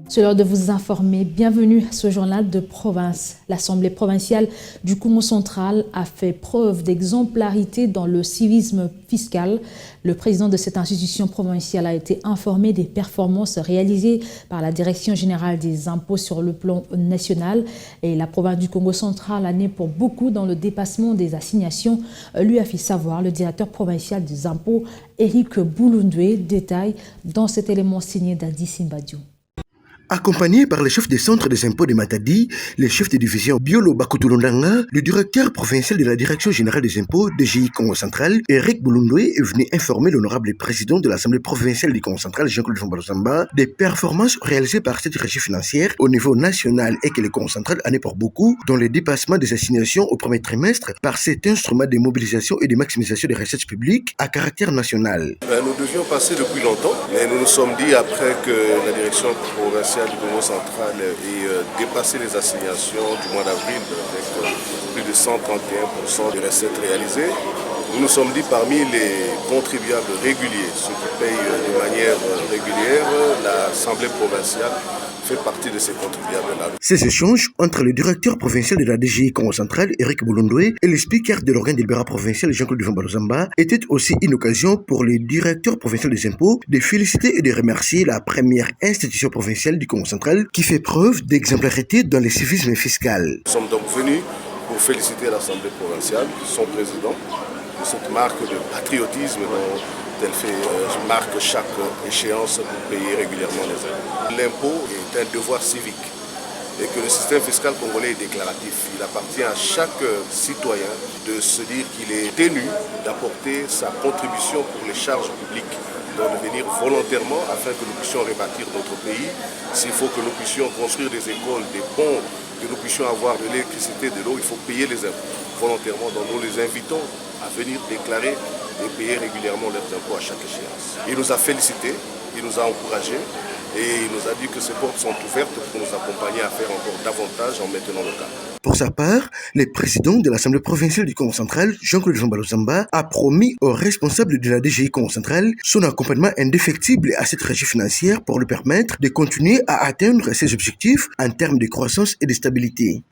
C'est l'heure de vous informer. Bienvenue à ce journal de province. L'Assemblée provinciale du Congo central a fait preuve d'exemplarité dans le civisme fiscal. Le président de cette institution provinciale a été informé des performances réalisées par la Direction générale des impôts sur le plan national. Et la province du Congo central en est pour beaucoup dans le dépassement des assignations, lui a fait savoir le directeur provincial des impôts, Eric Boulundwe. Détail dans cet élément signé d'Adi Simbadio. Accompagné par le chef des centres des impôts de Matadi, le chef de division Biolo Bakutulondanga, le directeur provincial de la Direction générale des impôts DGI Congo central, Eric Boulundwe, est venu informer l'honorable président de l'Assemblée provinciale du Congo central, Jean-Claude Fombalozamba, des performances réalisées par cette régie financière au niveau national et que le Congo central en est pour beaucoup dans le dépassement des assignations au premier trimestre par cet instrument de mobilisation et de maximisation des recettes publiques à caractère national. Nous devions passer depuis longtemps, mais nous nous sommes dit après que la direction provinciale du Congo central et dépasser les assignations du mois d'avril avec plus de 131% des recettes réalisées. Nous nous sommes dit parmi les contribuables réguliers, ceux qui payent de manière régulière, l'Assemblée provinciale fait partie de ces contribuables-là. Ces échanges entre le directeur provincial de la DGI Congo central, Eric Boulundwe, et le speaker de l'organe délibérant provincial, Jean-Claude Fombalozamba, étaient aussi une occasion pour le directeur provincial des impôts de féliciter et de remercier la première institution provinciale du Congo central qui fait preuve d'exemplarité dans le civisme fiscal. Nous sommes donc venus pour féliciter l'Assemblée provinciale, son président, de cette marque de patriotisme dont elle marque chaque échéance pour payer régulièrement les impôts. L'impôt est un devoir civique et que le système fiscal congolais est déclaratif. Il appartient à chaque citoyen de se dire qu'il est tenu d'apporter sa contribution pour les charges publiques, de venir volontairement afin que nous puissions rebâtir notre pays. S'il faut que nous puissions construire des écoles, des ponts, que nous puissions avoir de l'électricité, de l'eau, il faut payer les impôts volontairement. Donc nous les invitons à venir déclarer et payer régulièrement leurs impôts à chaque échéance. Il nous a félicités, il nous a encouragés et il nous a dit que ces portes sont ouvertes pour nous accompagner à faire encore davantage en maintenant le cap. Pour sa part, le président de l'Assemblée provinciale du Congo central, Jean-Claude Fombalozamba, a promis aux responsables de la DGI Congo central son accompagnement indéfectible à cette régie financière pour lui permettre de continuer à atteindre ses objectifs en termes de croissance et de stabilité.